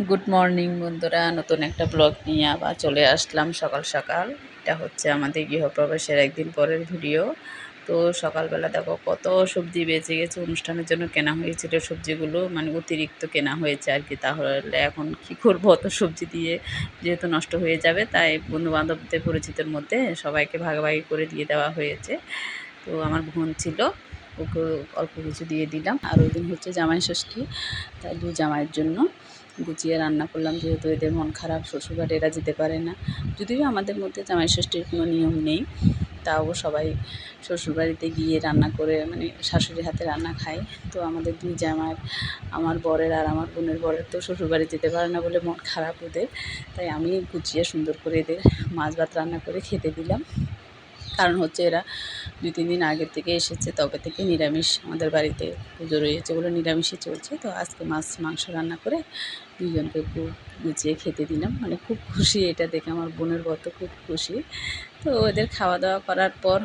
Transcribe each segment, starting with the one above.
Good morning বন্ধুরা, নতুন একটা ব্লগ নিয়ে আবার চলে আসলাম সকাল সকাল। এটা হচ্ছে আমাদের গৃহপ্রবেশের একদিন পরের ভিডিও। তো সকালবেলা দেখো কত সবজি বেঁচে গেছে, অনুষ্ঠানের জন্য কেনা হয়েছিল সবজিগুলো, মানে অতিরিক্ত কেনা হয়েছে আর কি। তাহলে এখন কি করব অত সবজি দিয়ে, যেহেতু নষ্ট হয়ে যাবে, তাই বন্ধু বান্ধবদের পরিচিতের মধ্যে সবাইকে ভাগাভাগি করে দিয়ে দেওয়া হয়েছে। তো আমার বোন ছিল, ওকে অল্প কিছু দিয়ে দিলাম। আর ওই দিন হচ্ছে জামাই ষষ্ঠী, তাই দুই জামাইয়ের জন্য গুছিয়ে রান্না করলাম, যেহেতু এদের মন খারাপ, শ্বশুরবাড়ি এরা যেতে পারে না। যদিও আমাদের মধ্যে জামাই ষষ্ঠীর কোনো নিয়ম নেই, তাও সবাই শ্বশুরবাড়িতে গিয়ে রান্না করে, মানে শাশুড়ির হাতে রান্না খায়। তো আমাদের দুই জামাইয়ের, আমার বরের আর আমার বোনের বরের তো শ্বশুরবাড়ি যেতে পারে না বলে মন খারাপ ওদের। তাই আমি গুছিয়ে সুন্দর করে এদের মাছ ভাত রান্না করে খেতে দিলাম। কারণ হচ্ছে এরা 2-3 দিন আগের থেকে এসেছে, তবে থেকে নিরামিষ আমাদের বাড়িতে পুজো রয়েছে বলে নিরামিষই চলছে। তো আজকে মাছ মাংস রান্না করে দুজনকে খুব গুছিয়ে খেতে দিলাম, মানে খুব খুশি এটা দেখে। আমার বোনের বর তো খুব খুশি। তো ওদের খাওয়া দাওয়া করার পর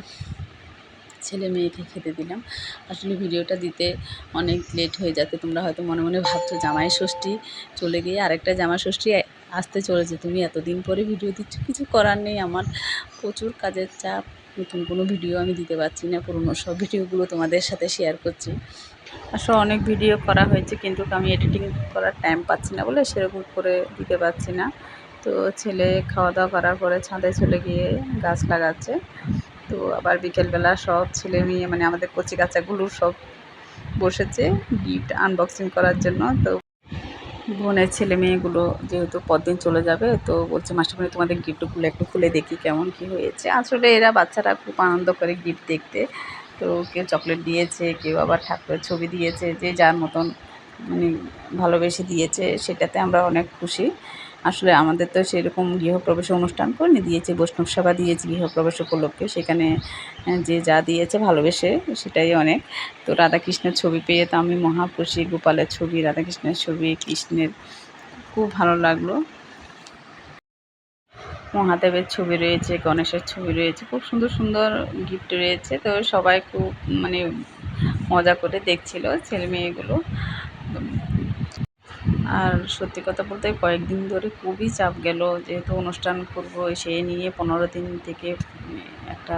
ছেলে মেয়েকে খেতে দিলাম। আসলে ভিডিওটা দিতে অনেক লেট হয়ে যাচ্ছে, তোমরা হয়তো মনে মনে ভাবছো জামাই ষষ্ঠী চলে গিয়ে আরেকটা জামাই ষষ্ঠী আসতে চলেছে, তুমি এতদিন পরে ভিডিও দিচ্ছ। কিছু করার নেই, আমার প্রচুর কাজের চাপ, নতুন কোনো ভিডিও আমি দিতে পারছি না, পুরনো সব ভিডিওগুলো তোমাদের সাথে শেয়ার করছি। আসলে অনেক ভিডিও করা হয়েছে, কিন্তু আমি এডিটিং করার টাইম পাচ্ছি না বলে সেরকম করে দিতে পারছি না। তো ছেলে খাওয়া দাওয়া করার পরে ছাদে চলে গিয়ে গাছ লাগাচ্ছে। তো আবার বিকেলবেলা সব ছেলে মেয়ে, মানে আমাদের কচি কাচাগুলো সব বসেছে গিফট আনবক্সিং করার জন্য। তো বোনের ছেলে মেয়েগুলো যেহেতু পরদিন চলে যাবে, তো বলছে মাস্টারমণি তোমাদের গিফটগুলো একটু খুলে দেখি কেমন কি হয়েছে। আসলে এরা বাচ্চারা খুব আনন্দ করে গিফট দেখতে। তো কেউ চকলেট দিয়েছে, কেউ আবার ঠাকুরের ছবি দিয়েছে, যে যার মতন মানে ভালোবেসে দিয়েছে, সেটাতে আমরা অনেক খুশি। আসলে আমাদের তো সেরকম গৃহপ্রবেশের অনুষ্ঠান করিনি, দিয়েছি বৈষ্ণব সেবা দিয়েছি গৃহপ্রবেশ উপলক্ষে। সেখানে যে যা দিয়েছে ভালোবেসে, সেটাই অনেক। তো রাধাকৃষ্ণের ছবি পেয়ে তো আমি মহা খুশি। গোপালের ছবি, রাধাকৃষ্ণের ছবি, কৃষ্ণের, খুব ভালো লাগলো। মহাদেবের ছবি রয়েছে, গণেশের ছবি রয়েছে, খুব সুন্দর সুন্দর গিফট রয়েছে। তো সবাই খুব মানে মজা করে দেখছিল ছেলে মেয়েগুলো। আর সত্যি কথা বলতে কয়েকদিন ধরে খুবই চাপ গেল, যেহেতু অনুষ্ঠান করব সেই নিয়ে 15 দিন থেকে একটা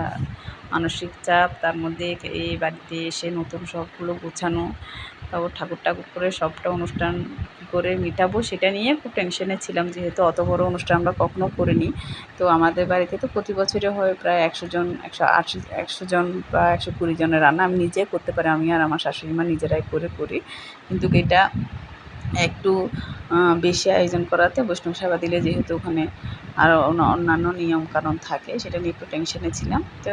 মানসিক চাপ। তার মধ্যে এই বাড়িতে এসে নতুন সবগুলো গোছানো, তারপর ঠাকুর ঠাকুর করে সবটা অনুষ্ঠান কী করে মিটাবো সেটা নিয়ে খুব টেনশনে ছিলাম, যেহেতু অত বড় অনুষ্ঠান আমরা কখনো করিনি। তো আমাদের বাড়িতে তো প্রতি বছরে হয় প্রায় 100 জন, 180 জন বা 120 জনের রান্না আমি নিজে করতে পারি, আমি আর আমার শাশুড়ি মা নিজেরাই করি। কিন্তু এটা একটু বেশি আয়োজন করাতে, বৈষ্ণব সেবা দিলে যেহেতু ওখানে আরও অন্যান্য নিয়মকানুন থাকে, সেটা নিয়ে একটু টেনশনে ছিলাম। তো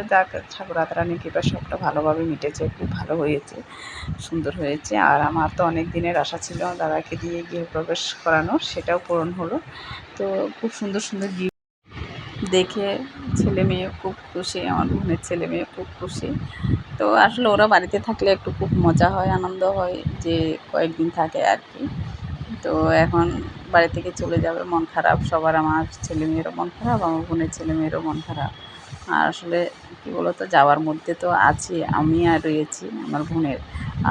ঠাকুর রাধারানীর কৃপায় সবটা ভালোভাবে মিটেছে, খুব ভালো হয়েছে, সুন্দর হয়েছে। আর আমার তো অনেক দিনের আশা ছিল দাদাকে দিয়ে গৃহপ্রবেশ করানোর, সেটাও পূরণ হলো। তো খুব সুন্দর সুন্দর গিফট দেখে ছেলে মেয়ে খুব খুশি, আমার বোনের ছেলে মেয়ে খুব খুশি। তো আসলে ওরা বাড়িতে থাকলে একটু খুব মজা হয়, আনন্দ হয়, যে কয়েকদিন থাকে আর কি। তো এখন বাড়ি থেকে চলে যাবে, মন খারাপ সবার, আমার ছেলে মেয়েরও মন খারাপ, আমার বোনের ছেলে মেয়েরও মন খারাপ। আর আসলে কী বলতো, যাওয়ার মধ্যে তো আছি আমি, আর রয়েছি আমার বোনের,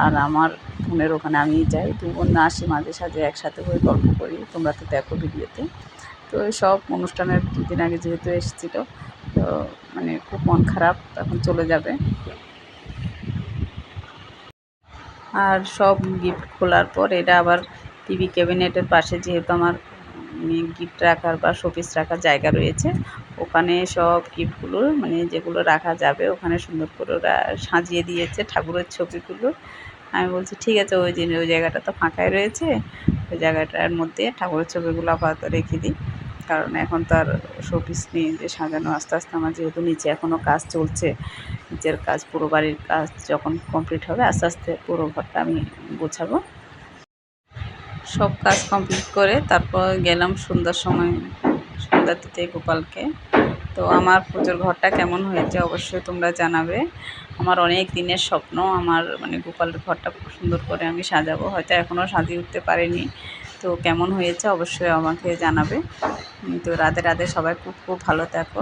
আর আমার বোনের ওখানে আমিই যাই, দু বোন না আসি মাঝে সাঝে একসাথে হয়ে গল্প করি, তোমরা তো দেখো ভিডিওতে। তো এই সব অনুষ্ঠানের 2 দিন আগে যেহেতু এসেছিলো, তো মানে খুব মন খারাপ, এখন চলে যাবে। আর সব গিফট খোলার পর এটা আবার টিভি ক্যাবিনেটের পাশে, যেহেতু আমার গিফট রাখার বা শোপিস রাখার জায়গা রয়েছে, ওখানে সব গিফটগুলো মানে যেগুলো রাখা যাবে ওখানে সুন্দর করে ওরা সাজিয়ে দিয়েছে ঠাকুরের ছবিগুলো। আমি বলছি ঠিক আছে, ওই জায়গাটা তো ফাঁকাই রয়েছে, ওই জায়গাটার মধ্যে ঠাকুরের ছবিগুলো আপাতত রেখে দিই। কারণ এখন তো আর শোপিস নিয়ে যে সাজানো, আস্তে আস্তে আমার যেহেতু নিচে এখনও কাজ চলছে, নিচের কাজ, পুরো বাড়ির কাজ যখন কমপ্লিট হবে আস্তে আস্তে পুরো ঘরটা আমি গোছাবো। সব কাজ কমপ্লিট করে তারপর গেলাম সন্ধ্যার সময় সন্ধ্যা দিতে গোপালকে। তো আমার পুজোর ঘরটা কেমন হয়েছে অবশ্যই তোমরা জানাবে। আমার অনেক দিনের স্বপ্ন, আমার মানে গোপালের ঘরটা খুব সুন্দর করে আমি সাজাবো, হয়তো এখনও সাজিয়ে উঠতে পারিনি। তো কেমন হয়েছে অবশ্যই আমাকে জানাবে। তো রাধে রাধে, সবাই খুব খুব ভালো থাকো।